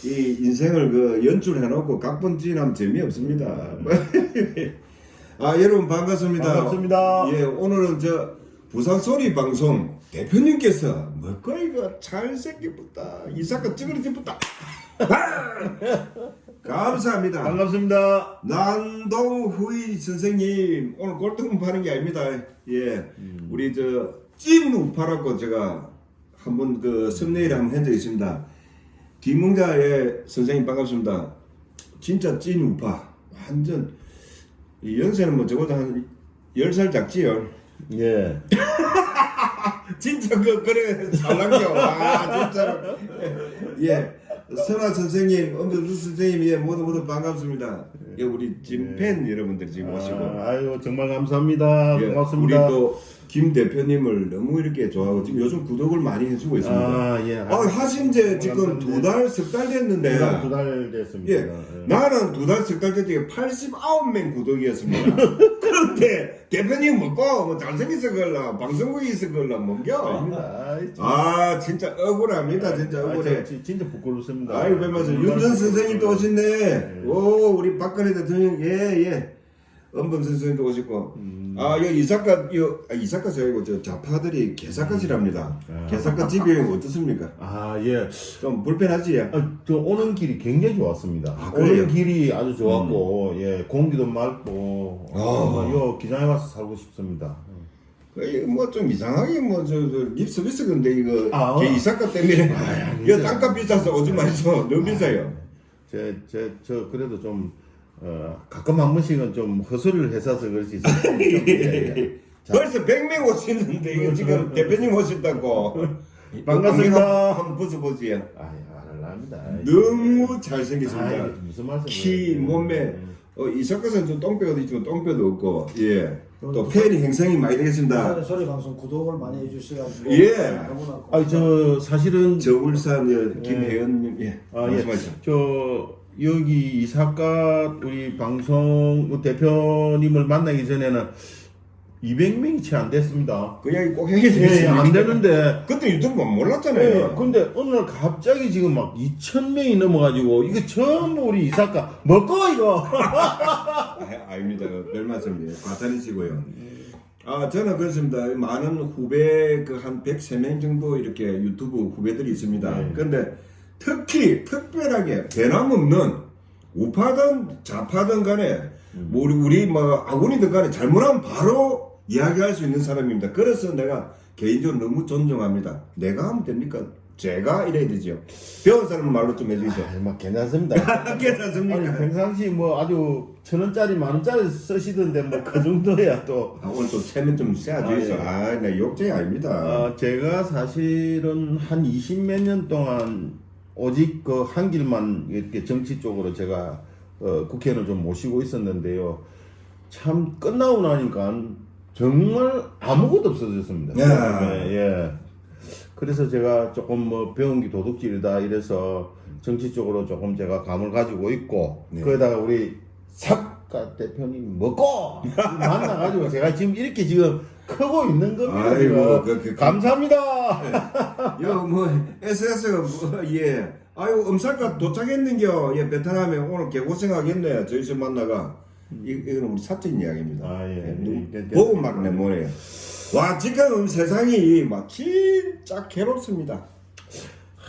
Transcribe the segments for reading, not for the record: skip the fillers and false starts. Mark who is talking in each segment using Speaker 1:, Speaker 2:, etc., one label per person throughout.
Speaker 1: 이 인생을 그 연출해놓고 각본진하면 재미없습니다. 아, 여러분 반갑습니다.
Speaker 2: 반갑습니다.
Speaker 1: 예, 오늘은 저 부산 소리 방송 대표님께서 뭐고 이거 잘생겼다 이 사건 찌그러집었다. 감사합니다.
Speaker 2: 반갑습니다.
Speaker 1: 난동후이 선생님 오늘 꼴등 파는 게 아닙니다. 예, 우리 저 찐 우파라고 제가 한번 그 썸네일에 한번 한 적이 있습니다. 김웅자의 선생님 반갑습니다. 진짜 찐 우파. 완전 이 연세는 뭐 저보다 한 10살 작지요.
Speaker 2: 예.
Speaker 1: 진짜 그래 잘난겨. 아 진짜로. 예. 선아 선생님, 엄정수 선생님, 예, 모두 반갑습니다. 예, 우리 찐팬 여러분들 지금 오시고.
Speaker 2: 아유 정말 감사합니다.
Speaker 1: 예,
Speaker 2: 반갑습니다.
Speaker 1: 우리 또 김 대표님을 너무 이렇게 좋아하고 지금 요즘 구독을 많이 해주고 있습니다.
Speaker 2: 아 예.
Speaker 1: 하신 지 지금 석 달 됐는데.
Speaker 2: 두 달 됐습니다.
Speaker 1: 예, 나는 2달, 3달 됐더니 89명 구독이었습니다. 그런데 대표님 뭐고 잘생겨서 걸라 방송국에 있어 걸라 뭔겨? 아 진짜 억울합니다. 진짜 억울해.
Speaker 2: 진짜 부끄럽습니다.
Speaker 1: 아이고 뵙면서 윤전 선생님도 오셨네. 오 우리 박근혜 대통령 예예. 엄범 선생님도 오셨고. 여기 이사카서 아니고 저 좌파들이 개사카시랍니다. 개사카 집이 어떻습니까?
Speaker 2: 예.
Speaker 1: 좀 불편하지?
Speaker 2: 저 오는 길이 굉장히 좋았습니다.
Speaker 1: 그래요?
Speaker 2: 오는 길이 아주 좋았고, 예, 공기도 맑고, 요 기장에 와서 살고 싶습니다.
Speaker 1: 뭐 좀 이상하게 뭐저 립서비스 근데 이거
Speaker 2: 아,
Speaker 1: 이사카 때문에 이거 땅값 비싸서 오지 마시죠. 너무 비싸요.
Speaker 2: 저 그래도 좀 가끔 한 번씩은 좀 허술을 해서서 그렇지.
Speaker 1: 벌써 100명 오시는데 이거 지금 대표님 오셨다고.
Speaker 2: 반갑습니다.
Speaker 1: 한번 벗어보지요.
Speaker 2: 안 합니다.
Speaker 1: 너무 잘생겼습니다.
Speaker 2: 무슨 말씀?
Speaker 1: 키, 몸매. 이사카는 좀 똥뼈도 있지만 똥뼈도 없고, 예. 또 팬이 행성이 많이 되겠습니다.
Speaker 3: 소리 방송 구독을 많이 해주셔가지고
Speaker 1: 예.
Speaker 3: 너무나 고맙습니다.
Speaker 2: 저 사실은
Speaker 1: 저울산 김혜연님, 예. 말씀하시죠.
Speaker 2: 저 여기 이사카 우리 방송 대표님을 만나기 전에는 200명이 채 안 됐습니다.
Speaker 1: 그냥 꼭 해야
Speaker 2: 예, 안 되는데.
Speaker 1: 그때 유튜브 몰랐잖아요.
Speaker 2: 근데 어느 날 갑자기 지금 막 2,000명이 넘어가지고 이거 전부 우리 이사카 먹고 이거.
Speaker 1: 아닙니다. 별 말씀이에요. 과찬이시고요. 저는 그렇습니다. 많은 후배 한 103명 정도 이렇게 유튜브 후배들이 있습니다. 근데 특별하게 변함없는 우파든 좌파든 간에 우리 아군이든 간에 잘못하면 바로 이야기할 수 있는 사람입니다. 그래서 내가 개인적으로 너무 존경합니다. 내가 하면 됩니까? 제가 이래야 되죠. 배운 사람은 말로 좀 해주시죠.
Speaker 2: 막 괜찮습니다.
Speaker 1: 괜찮습니까?
Speaker 2: 아니 평상시 뭐 아주 1,000원짜리 10,000원짜리 쓰시던데 뭐 그 정도야 또.
Speaker 1: 오늘 또 체면 좀 세야죠. 내 욕쟁이 아닙니다.
Speaker 2: 제가 사실은 한 20몇 년 동안 오직 그 한 길만 이렇게 정치 쪽으로 제가 국회의원을 좀 모시고 있었는데요. 참 끝나고 나니까 정말 아무것도 없어졌습니다. 예. 그래서 제가 조금 뭐 배운 게 도둑질이다 이래서 정치 쪽으로 조금 제가 감을 가지고 있고 거기다가 우리 사카 대표님 먹고 만나가지고 제가 지금 이렇게 지금 크고 있는 겁니다.
Speaker 1: 아이고,
Speaker 2: 감사합니다.
Speaker 1: SS가 예. 아이고, 엄살가 도착했는겨. 예, 베트남에 오늘 개고생하겠네. 저희서 만나가. 이거는 우리 사적인 이야기입니다. 보고 막 내 뭐래요. 와, 지금 세상이 막 진짜 괴롭습니다.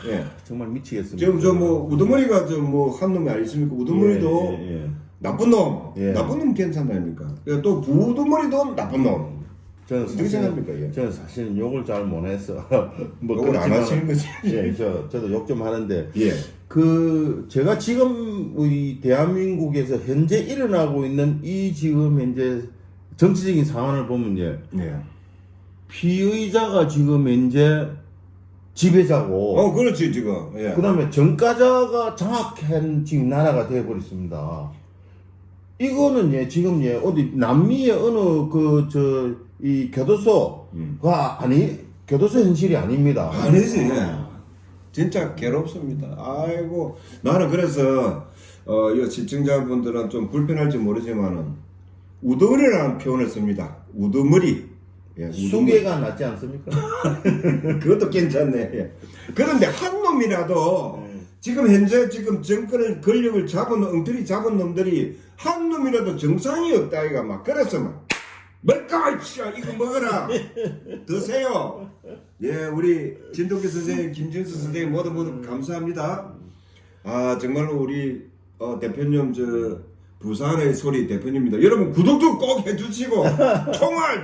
Speaker 1: 예.
Speaker 2: 정말 미치겠습니다.
Speaker 1: 지금 우두머리가 한 놈이 아니십니까? 우두머리도 나쁜 놈. 나쁜 놈 괜찮다니까. 또 부두머리도 나쁜 놈.
Speaker 2: 저는
Speaker 1: 어떻게 생각합니까?
Speaker 2: 저는 사실은 욕을 잘 못해서
Speaker 1: 욕을 안 하시는 거지.
Speaker 2: 예, 저도 욕 좀 하는데
Speaker 1: 예.
Speaker 2: 제가 지금 우리 대한민국에서 현재 일어나고 있는 이 지금 현재 정치적인 상황을 보면 피의자가 지금 현재 지배자고
Speaker 1: 그렇지 지금. 예.
Speaker 2: 그다음에 정가자가 장악한 지금 나라가 되어버렸습니다. 이거는 지금 어디 남미의 어느 이 교도소가 교도소 현실이 아닙니다.
Speaker 1: 아니지. 진짜 괴롭습니다. 아이고 나는 그래서 이 시청자분들은 좀 불편할지 모르지만은 우두머리라는 표현을 씁니다. 우두머리.
Speaker 2: 수개가 낫지 않습니까?
Speaker 1: 그것도 괜찮네. 그런데 한 놈이라도 지금 현재 지금 정권을 권력을 잡은 엉터리 잡은 놈들이 한 놈이라도 정상이 없다 이가 막 그래서 막 뭘까 이거 먹어라 드세요. 예, 우리 진돗개 선생님, 김진수 선생님 모두 감사합니다. 아 정말로 우리 대표님 저 부산의 소리 대표님입니다. 여러분 구독도 꼭 해주시고 총알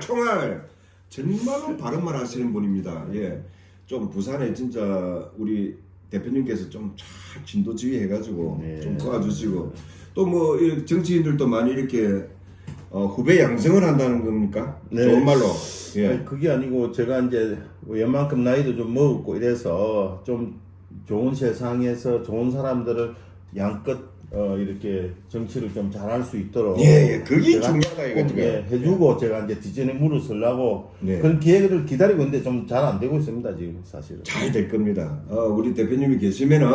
Speaker 1: 정말로 바른 말 하시는 분입니다. 예, 좀 부산에 진짜 우리 대표님께서 좀 잘 진도지휘 해가지고
Speaker 2: 네.
Speaker 1: 좀 도와주시고 또 뭐 정치인들도 많이 이렇게 후배 양성을 한다는 겁니까?
Speaker 2: 네.
Speaker 1: 좋은 말로. 예.
Speaker 2: 아니, 그게 아니고 제가 이제 웬만큼 나이도 좀 먹었고 이래서 좀 좋은 세상에서 좋은 사람들을 양껏 이렇게 정치를 좀 잘할 수 있도록
Speaker 1: 예, 그게
Speaker 2: 제가
Speaker 1: 중요하다 이거
Speaker 2: 꼭,
Speaker 1: 지금.
Speaker 2: 예, 해주고 제가 이제 뒤전에 물을 쓰려고
Speaker 1: 네.
Speaker 2: 그런 기회를 기다리고 있는데 좀 잘 안 되고 있습니다 지금 사실은.
Speaker 1: 잘 될 겁니다. 우리 대표님이 계시면은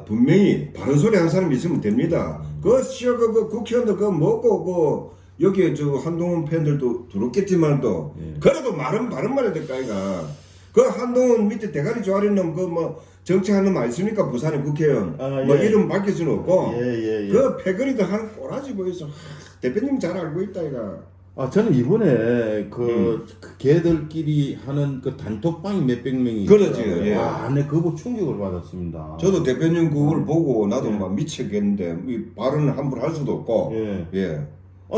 Speaker 1: 분명히 바른 소리 한 사람이 있으면 됩니다. 그 국회의원도 그거 먹고 여기에 저 한동훈 팬들도 들었겠지만 또 그래도 말은 바른 말해야 될까 이가. 그 한동훈 밑에 대가리 조아린 놈 그 뭐 정치하는 놈 아니십니까 부산의 국회의원. 뭐
Speaker 2: 예.
Speaker 1: 이름 밝힐 수는 없고.
Speaker 2: 예.
Speaker 1: 그 패거리도 한 꼬라지 보여서 대표님 잘 알고 있다 이가.
Speaker 2: 저는 이번에 그 걔들끼리 하는 그 단톡방이 몇백 명이
Speaker 1: 그렇지,
Speaker 2: 있더라고요.
Speaker 1: 예.
Speaker 2: 네, 그거 충격을 받았습니다.
Speaker 1: 저도 대표님 그걸 보고 나도 막 미치겠는데 이 발언을 함부로 할 수도 없고.
Speaker 2: 예.
Speaker 1: 예.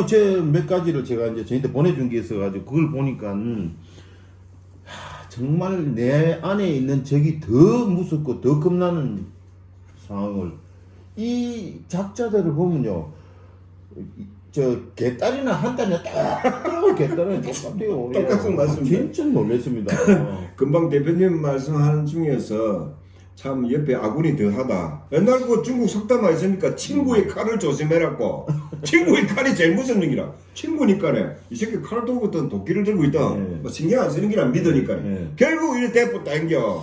Speaker 2: 제 몇 가지를 제가 이제 저한테 보내준 게 있어가지고 그걸 보니까 정말 내 안에 있는 적이 더 무섭고 더 겁나는 상황을 이 작자들을 보면요. 저 개딸이나 한 달이나 딱 개딸은 똑같아요.
Speaker 1: 똑같은
Speaker 2: 예.
Speaker 1: 맞습니다.
Speaker 2: 진짜 놀랐습니다.
Speaker 1: 금방 대표님 말씀하는 중에서 참 옆에 아군이 더하다. 옛날 그 중국 석담 아니십니까? 친구의 칼을 조심해라고. 친구의 칼이 제일 무슨 얘기라. 친구니까네. 이 새끼 칼 들고 있던 도끼를 들고 있다.
Speaker 2: 네.
Speaker 1: 뭐 신경 안 쓰는 게라 믿으니까.
Speaker 2: 네.
Speaker 1: 결국 이래 대포 당겨.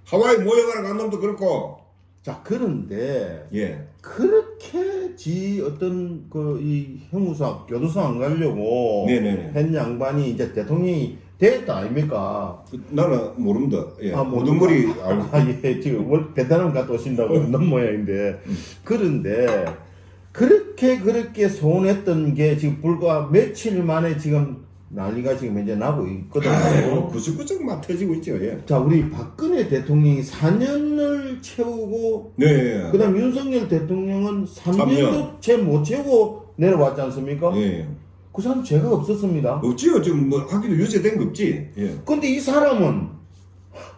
Speaker 1: 하와이 모여가라 간 놈도 그렇고.
Speaker 2: 자, 그런데
Speaker 1: 예.
Speaker 2: 그렇게 지 어떤 그 이 형무사 교도소 안 가려고
Speaker 1: 네네네.
Speaker 2: 한 양반이 이제 대통령이 됐다 아닙니까?
Speaker 1: 나는 모릅니다. 예. 모든
Speaker 2: 모르구나.
Speaker 1: 머리 알고.
Speaker 2: 예, 지금 베트남 갔다 오신다고 그런 모양인데 그런데 그렇게 소원했던 게 지금 불과 며칠 만에 지금 난리가 지금 이제 나고 있거든요.
Speaker 1: 99점 막 터지고 있죠. 예.
Speaker 2: 자, 우리 박근혜 대통령이 4년을 채우고
Speaker 1: 네.
Speaker 2: 그다음 윤석열 대통령은
Speaker 1: 3년.
Speaker 2: 3년도 채 못 채우고 내려왔지 않습니까?
Speaker 1: 예.
Speaker 2: 그 사람 죄가 없었습니다.
Speaker 1: 없지요. 지금 뭐 하기도 유죄된 거 없지. 예.
Speaker 2: 근데 이 사람은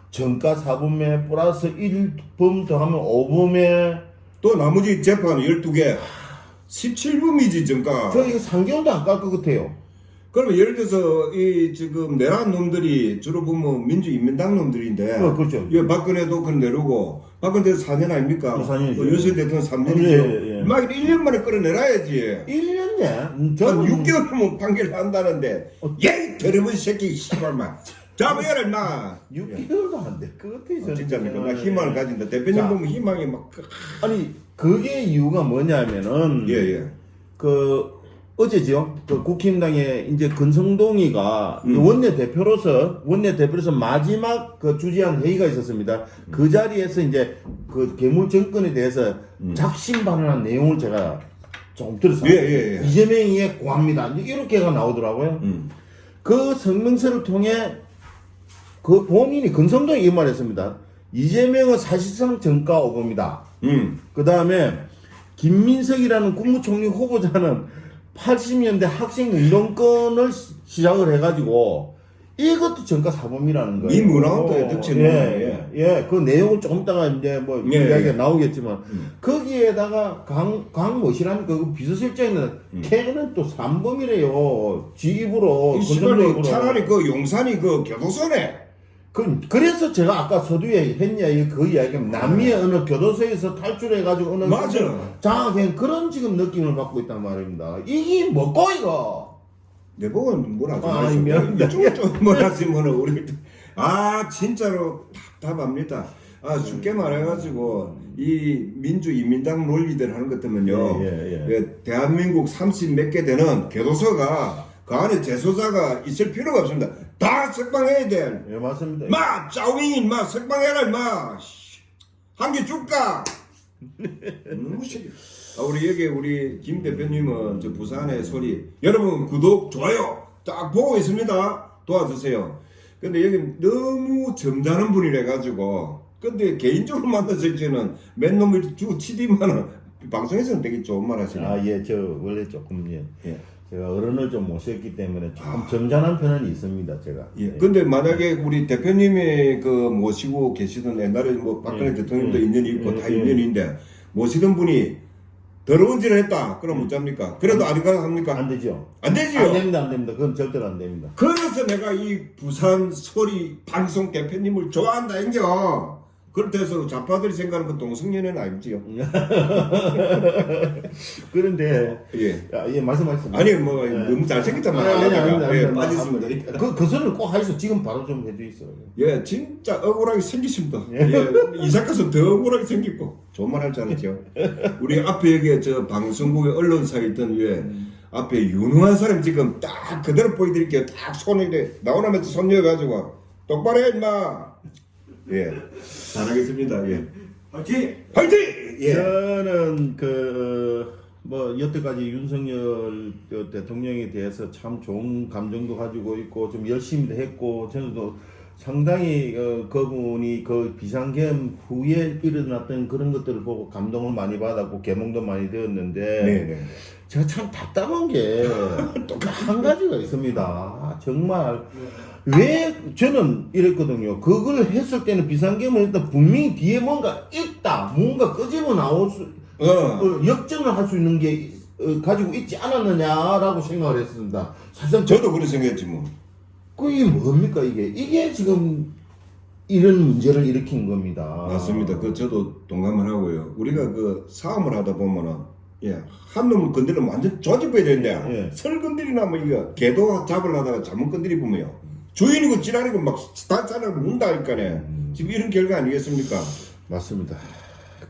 Speaker 2: 정가 4범에 플러스 1범 더하면 5범에
Speaker 1: 또 나머지 재판 12개 17범이지 정가.
Speaker 2: 저 이거 3개월도 안 깔 것 같아요.
Speaker 1: 그러면 예를 들어서 이 지금 내란 놈들이 주로 보면 민주인민당 놈들인데
Speaker 2: 그렇죠.
Speaker 1: 예, 박근혜도 그 내려고 박근혜 4년 아닙니까?
Speaker 2: 4년이죠.
Speaker 1: 윤석열 대통령 3년이죠.
Speaker 2: 예.
Speaker 1: 막 1년 만에 끌어내놔야지.
Speaker 2: 1년에?
Speaker 1: 한
Speaker 2: 저는
Speaker 1: 6개월이면 판결 한다는데 얘 더러운 새끼 씨발만 잡아야라 임마.
Speaker 2: 6개월도 안 될 것 같아요. 저는.
Speaker 1: 진짜입니까? 나 희망을 가진다. 대표님
Speaker 2: 자.
Speaker 1: 보면 희망이 막
Speaker 2: 아니 그게 이유가 뭐냐면은
Speaker 1: 예.
Speaker 2: 그 어제죠. 그 국힘당의 이제 근성동이가 원내대표로서 마지막 그 주재한 회의가 있었습니다. 그 자리에서 이제 그 괴물 정권에 대해서 작심 발언한 내용을 제가 좀 들었어요.
Speaker 1: 예.
Speaker 2: 이재명이 고합니다. 이렇게가 나오더라고요. 그 성명서를 통해 그 본인이 근성동이 이 말했습니다. 이재명은 사실상 정가 오범이다. 그 다음에 김민석이라는 국무총리 후보자는 80년대 학생 운동권을 시작을 해가지고 이것도 정가 사범이라는 거예요.
Speaker 1: 이 문화원도의 득점.
Speaker 2: 그 내용은 조금 있다가 이제 뭐 이야기가 나오겠지만 거기에다가 강모시라는 그 비서실장은 걔는 또 삼범이래요. 지 입으로
Speaker 1: 시발로 차라리 그 용산이 그 교도소네.
Speaker 2: 그래서 제가 아까 서두에 했냐 그 이야기는 남미의 어느 교도소에서 탈출해가지고 어느
Speaker 1: 맞아.
Speaker 2: 장악한 그런 지금 느낌을 받고 있단 말입니다. 이게 뭐고 이거?
Speaker 1: 내 보고는 뭐라 하지
Speaker 2: 아, 미안합니다.
Speaker 1: 이쪽은 좀 뭐라 하지 뭐라 우리 진짜로 답답합니다. 쉽게 말해가지고 이 민주인민당 논리들 하는 것 때문요. 대한민국 30 몇 개 되는 교도소가 그 안에 재소자가 있을 필요가 없습니다. 다 석방해야 돼.
Speaker 2: 예, 맞습니다.
Speaker 1: 짜오밍이 석방해라 임마. 한 개 줄까? 너무 싫어. 우리 여기 우리 김 대표님은 저 부산의 소리 여러분 구독 좋아요 딱 보고 있습니다. 도와주세요. 근데 여기 너무 점잖은 분이래 가지고 근데 개인적으로 만났을 때는 맨 놈을 주고 치디만은 방송에서는 되게 좋은 말 하시네.
Speaker 2: 아, 예, 저 원래 조금
Speaker 1: 예.
Speaker 2: 제가 어른을 좀 모셨기 때문에 조금 점잖은 편은 있습니다, 제가.
Speaker 1: 예. 근데 만약에 우리 대표님이 그 모시고 계시던 옛날에 뭐 박근혜 대통령도 인연이 있고 다 인연인데 모시던 분이 더러운 짓을 했다. 그럼 어쩝니까? 그래도 아닌가 합니까?
Speaker 2: 안 되죠.
Speaker 1: 안 되지요.
Speaker 2: 안 됩니다, 안 됩니다. 그건 절대로 안 됩니다.
Speaker 1: 그래서 내가 이 부산 소리 방송 대표님을 좋아한다 인겨. 그렇다해서 좌파들이 생각하는 그 동성연애는 아니지요.
Speaker 2: 그런데
Speaker 1: 예.
Speaker 2: 예, 말씀하셨습니다.
Speaker 1: 아니 뭐 너무 잘생겼단 말이야. 예, 빠졌습니다.
Speaker 2: 그 소리를 꼭 하시죠. 지금 바로 좀 해주세요.
Speaker 1: 예, 진짜 억울하게 생기십니다. 예, 이사 가서 더 억울하게 생기고 좋은 말 할 줄 알았죠. 우리 앞에 여기 저 방송국에 언론사에 있던 앞에 유능한 사람 지금 딱 그대로 보여드릴게요. 딱 손을 이렇게 나오면서 손 넣어가지고 똑바로 해 임마. 예, 잘하겠습니다. 예,
Speaker 3: 화이팅!
Speaker 1: 화이팅! 예.
Speaker 2: 저는 뭐 여태까지 윤석열 대통령에 대해서 참 좋은 감정도 가지고 있고 좀 열심히도 했고 저는 또 상당히 그분이 그 비상계엄 후에 일어났던 그런 것들을 보고 감동을 많이 받았고 계몽도 많이 되었는데
Speaker 1: 네네.
Speaker 2: 제가 참 답답한 게 한 가지가 있습니다. 정말 왜 저는 이랬거든요. 그걸 했을 때는 비상계엄을 했다 분명히 뒤에 뭔가 있다, 뭔가 끄집어 나올 수 역전을 할 수 있는 게 가지고 있지 않았느냐라고 생각을 했습니다. 사실
Speaker 1: 저도 그렇게 생각했지 뭐.
Speaker 2: 그게 뭡니까 이게 지금 이런 문제를 일으킨 겁니다.
Speaker 1: 맞습니다. 그 저도 동감을 하고요. 우리가 그 싸움을 하다 보면은 한 놈을 건드리면 완전 조집어야 되는데 설 건드리나 뭐 이거 개도 잡으려다가 잘못 건드리 보면요 주인이고 지랄이고 막 스타차를 문다니까네. 지금 이런 결과 아니겠습니까?
Speaker 2: 맞습니다.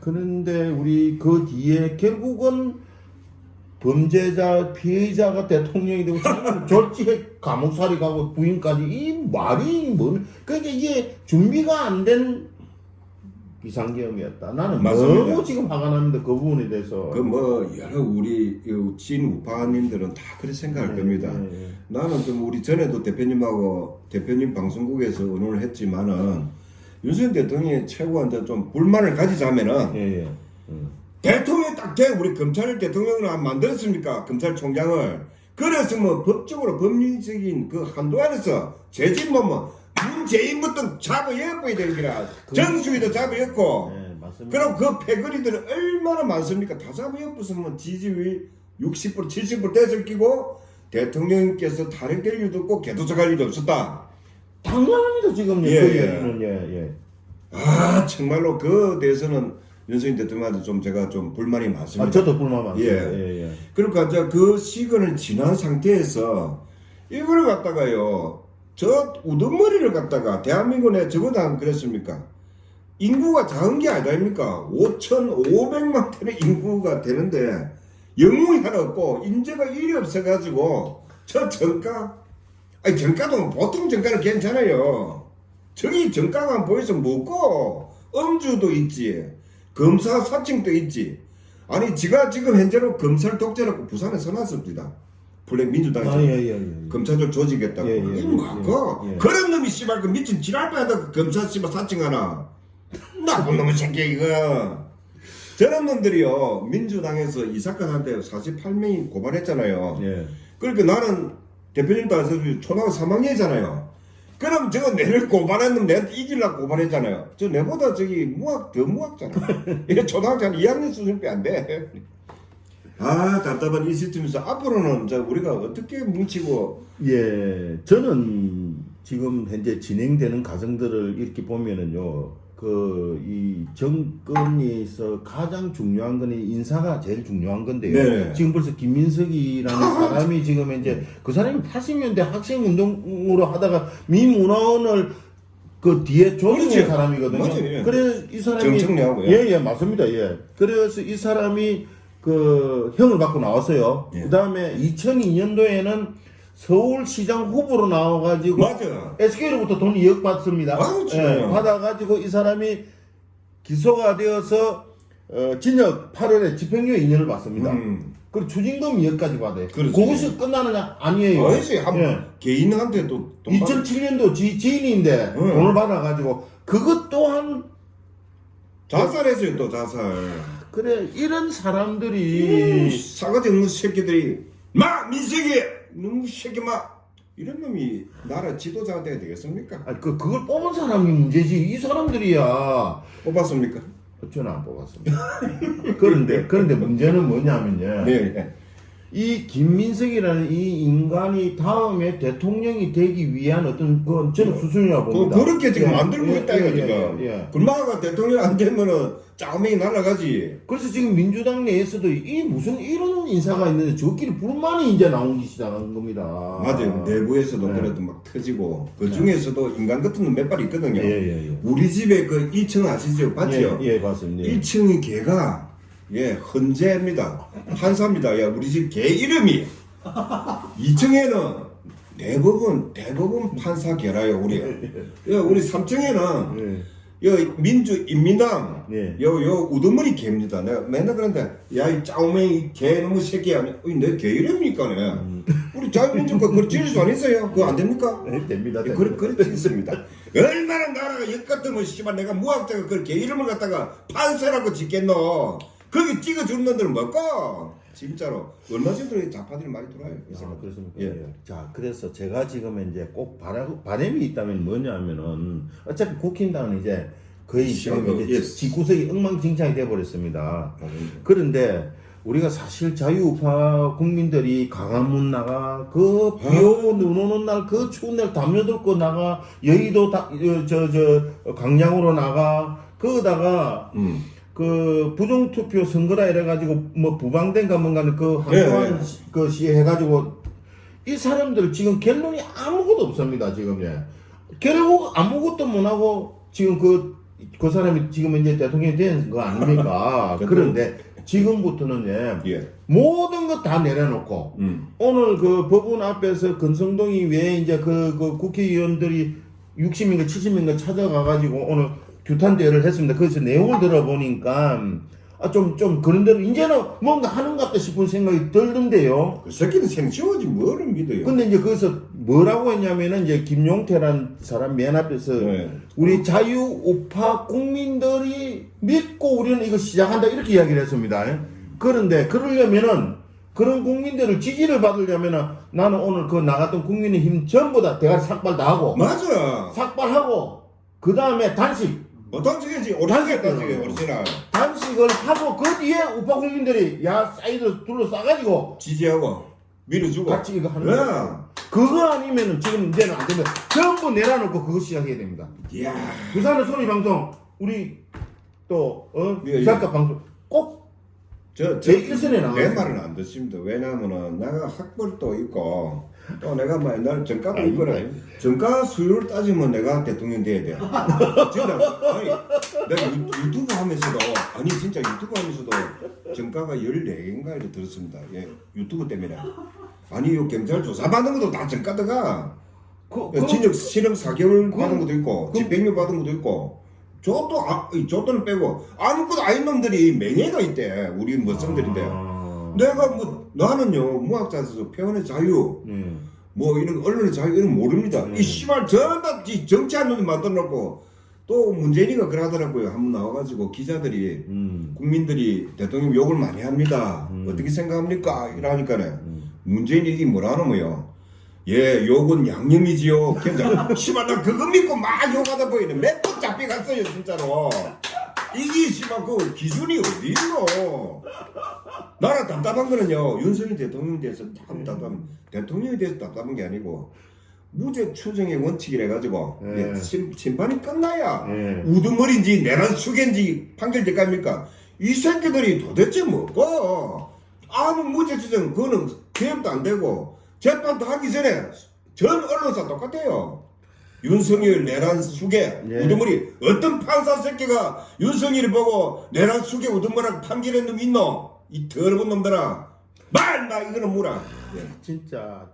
Speaker 2: 그런데 우리 그 뒤에 결국은 범죄자 피해자가 대통령이 되고 지금 졸지에 감옥살이 가고 부인까지 이 말이 뭐 그러니까 이게 준비가 안 된 비상계엄이었다. 나는
Speaker 1: 맞습니다.
Speaker 2: 너무 지금 화가 납니다. 그 부분에 대해서.
Speaker 1: 그 뭐 여러 우리 친 우파님들은 다 그렇게 생각할 겁니다. 나는 좀 우리 전에도 대표님하고 대표님 방송국에서 의논을 했지만은 윤석열 대통령이 최고한테 좀 불만을 가지자면은 대통령이 딱 돼 우리 검찰 대통령을 안 만들었습니까? 검찰총장을. 그래서 뭐 법적으로 법리적인 그 한도 안에서 재진뭐 문재인부터 잡아여봐야 되는 거라. 정수위도 잡아였고.
Speaker 2: 네, 맞습니다.
Speaker 1: 그럼 그 패거리들은 얼마나 많습니까? 다 잡아였으면 지지율 60% 70% 됐을 끼고 대통령께서 탈핵될 일도 없고 개도적할 일도 없었다.
Speaker 2: 당연합니다 지금 그 얘기는
Speaker 1: 아 정말로 그 대해서는 윤석열 대통령한테 좀 제가 좀 불만이 많습니다.
Speaker 2: 저도 불만 많습니다.
Speaker 1: 그러니까 이제 그 시간을 지난 상태에서 이걸 갖다가요, 저 우두머리를 갖다가 대한민국에 적어다 그랬습니까? 인구가 작은 게 아닙니까? 5,500만 대의 인구가 되는데 영웅이 하나 없고 인재가 일이 없어가지고 저 정가, 아니 정가도 보통 정가는 괜찮아요. 저기 정가만 보여서 먹고 음주도 있지. 검사 사칭도 있지. 아니 지가 지금 현재로 검찰 독재라고 부산에 서놨습니다. 블랙 민주당에서 검찰을 조직했다고. 이 뭐고? 그런 놈이 씨발 그 미친 지랄배하다 그 검찰 씨발 사칭하나. 나쁜 놈의 새끼 이거. 저런 놈들이요 민주당에서 이 사건한테 48명이 고발했잖아요. 그러니까 나는 대표님도 아시다시피 초등학교 3학년이잖아요. 그럼 저거 내를 고발한 놈 내한테 이기려고 고발했잖아요. 저 내보다 저기 더 무학잖아. 이게 초등학교 한 2학년 수준밖에 안 돼. 아 답답한 이 시스템에서 앞으로는 저 우리가 어떻게 뭉치고.
Speaker 2: 저는 지금 현재 진행되는 과정들을 이렇게 보면은요, 이 정권에서 가장 중요한 거는 인사가 제일 중요한 건데요. 지금 벌써 김민석이라는 사람이 지금 이제 그 사람이 80년대 학생 운동으로 하다가 민문화원을 그 뒤에 조직한 사람이거든요.
Speaker 1: 맞아요.
Speaker 2: 그래서 이 사람이
Speaker 1: 정청래하고
Speaker 2: 맞습니다. 그래서 이 사람이 그 형을 받고 나왔어요. 그다음에 2002년도에는 서울시장 후보로 나와가지고
Speaker 1: 맞아.
Speaker 2: SK로부터 돈 2억 받습니다.
Speaker 1: 받아가지고
Speaker 2: 이 사람이 기소가 되어서 징역 8월에 집행유예 2년을 받습니다. 그리고 추징금 2억까지 받아요.
Speaker 1: 그렇지.
Speaker 2: 그것이 끝나느냐? 아니에요.
Speaker 1: 어이씨 한
Speaker 2: 예.
Speaker 1: 개인한테 또 돈 받-
Speaker 2: 2007년도 지인인데
Speaker 1: 응.
Speaker 2: 돈을 받아가지고 그것 또한
Speaker 1: 자살했어요 또 자살.
Speaker 2: 그래 이런 사람들이
Speaker 1: 사과지 없는 새끼들이 마 민석이 너무 새끼 마 이런 놈이 나라 지도자가 돼야 되겠습니까?
Speaker 2: 그걸 뽑은 사람이 문제지 이 사람들이야.
Speaker 1: 뽑았습니까?
Speaker 2: 저는 안 뽑았습니다. 그런데 문제는 뭐냐면요.
Speaker 1: 네.
Speaker 2: 이 김민석이라는 이 인간이 다음에 대통령이 되기 위한 어떤 그 저는 수순이라고 봅니다.
Speaker 1: 그렇게 지금
Speaker 2: 예,
Speaker 1: 만들고
Speaker 2: 예,
Speaker 1: 있다 이거
Speaker 2: 예,
Speaker 1: 지금.
Speaker 2: 예.
Speaker 1: 굴마가 대통령 안 되면은 짜오맹이 날아가지.
Speaker 2: 그래서 지금 민주당 내에서도 이 무슨 이런 인사가 있는데 저끼리 불만이 이제 나오기 시작한 겁니다.
Speaker 1: 맞아요. 내부에서도
Speaker 2: 네.
Speaker 1: 그래도 막 터지고 그 중에서도 인간 같은 놈 몇 발 있거든요.
Speaker 2: 예.
Speaker 1: 우리 집에 그 1층 아시죠? 맞죠?
Speaker 2: 예, 맞습니다.
Speaker 1: 1층의 개가 헌재입니다. 판사입니다. 야 우리 집 개 이름이 2층에는 대부분 판사 개라요 우리. 야 우리 3층에는
Speaker 2: 예.
Speaker 1: 여 민주인민당
Speaker 2: 네.
Speaker 1: 요 우두머리 개입니다. 내가 맨날 그런데 야 이 짜오맹이 개 놈의 새끼야. 내 개 이름이니까네. 우리 자유민주가 그걸 지을 수 안 있어요? 그거 안 됩니까?
Speaker 2: 됩니다.
Speaker 1: 예, 그렇게 있습니다. 얼마나 나라가 역같으면 씨발 내가 무학자가 그걸 개 이름을 갖다가 판사라고 짓겠노? 거기 찍어주는 놈들은 뭘까? 진짜로 얼마 전에 좌파들이 많이 들어와요.
Speaker 2: 그렇습니까?
Speaker 1: 예.
Speaker 2: 예. 자, 그래서 제가 지금 이제 꼭 바람이 있다면 뭐냐면은 어차피 국힘당은 이제 거의 지금 이제
Speaker 1: 예.
Speaker 2: 집구석이 엉망진창이 돼버렸습니다. 그런데 우리가 사실 자유우파 국민들이 강화문 나가 그 비오고 눈 오는 날 그 추운 날 담요 들고 나가 여의도 강양으로 나가 거기다가 그 부정투표 선거라 이래가지고 뭐 부방된가 뭔가는 그 한동안 그 시해가지고 이 사람들 지금 결론이 아무것도 없습니다 지금 예. 결국 아무것도 못하고 지금 그 사람이 지금 이제 대통령이 된 거 아닙니까? 그런데 지금부터는
Speaker 1: 예.
Speaker 2: 모든 것 다 내려놓고 오늘 그 법원 앞에서 건성동이 왜 이제 그 국회의원들이 60인가 70인가 찾아가가지고 오늘 규탄 대회를 했습니다. 그래서 내용을 들어보니까 좀 그런 대로 이제는 뭔가 하는 것 같다 싶은 생각이 들던데요.
Speaker 1: 그 새끼는 생치워지 뭐를 믿어요?
Speaker 2: 근데 이제 거기서 뭐라고 했냐면은 이제 김용태란 사람 맨 앞에서
Speaker 1: 네.
Speaker 2: 우리 자유우파 국민들이 믿고 우리는 이거 시작한다 이렇게 이야기를 했습니다. 그런데 그러려면은 그런 국민들을 지지를 받으려면은 나는 오늘 그 나갔던 국민의힘 전부 다 대가리 삭발 다 하고
Speaker 1: 맞아.
Speaker 2: 삭발하고 그 다음에 단식
Speaker 1: 단식이지. 오리지널 단식이 오리지널.
Speaker 2: 단식을 하고 그 뒤에 우파 국민들이 야 사이드 둘러싸가지고
Speaker 1: 지지하고 밀어주고.
Speaker 2: 같이 이거 하는
Speaker 1: 예.
Speaker 2: 거야. 그거 아니면은 지금 이제는 안 됩니다. 전부 내려놓고 그거 시작해야 됩니다.
Speaker 1: 이야.
Speaker 2: 부산의 소리 방송 우리 또
Speaker 1: 예.
Speaker 2: 기사과 방송 꼭
Speaker 1: 제
Speaker 2: 제1선에 나와요.
Speaker 1: 내 말은 안 듣습니다. 왜냐하면은 내가 학벌도 있고 또 내가 뭐 옛날 전과도 있거라. 전과 수요를 따지면 내가 대통령 돼야 돼. 진짜 아니 내가 유튜브 하면서도 아니 진짜 유튜브 하면서도 전과가 14개인가를 들었습니다. 예, 유튜브 때문에. 아니 요 경찰 조사 받는 것도 다 전과다가 진역 실형 4개월 받은 것도 있고 집행유 받은 것도 있고. 저도 빼고 아무것도 아닌 놈들이 명예가 있대. 우리 머슴들인데 내가 뭐 나는요 무학자에서 표현의 자유 뭐 이런 언론의 자유 이런 거 모릅니다. 이 씨발 전다 정치한 놈이 만들어놓고 또 문재인이가 그러더라고요. 한번 나와가지고 기자들이 국민들이 대통령 욕을 많이 합니다. 어떻게 생각합니까? 이러니까네 문재인이 이게 뭐라노뭐요. 예, 욕은 양념이지요. 괜찮아. 씨발, 나 그거 믿고 막 욕하다 보이네. 몇 번 잡혀갔어요, 진짜로. 이게 씨발, 그 기준이 어디 있노? 나라 답답한 거는요, 윤석열 대통령에 대해서 대통령에 대해서 답답한 게 아니고, 무죄 추정의 원칙이래가지고,
Speaker 2: 예.
Speaker 1: 심판이 끝나야,
Speaker 2: 예.
Speaker 1: 우두머리인지 내란 수개인지 판결될 거 아닙니까? 이 새끼들이 도대체 뭐고, 아무 무죄 추정, 그거는 개혁도 안 되고, 재판도 하기 전에 전 언론사 똑같아요. 윤석열 내란 수개
Speaker 2: 예.
Speaker 1: 우두머리 어떤 판사 새끼가 윤석열이 보고 내란 수개 우두머리라고 판결한 놈 있노? 이 더러운 놈들아 말 나 이거는 뭐라. 예.
Speaker 2: 진짜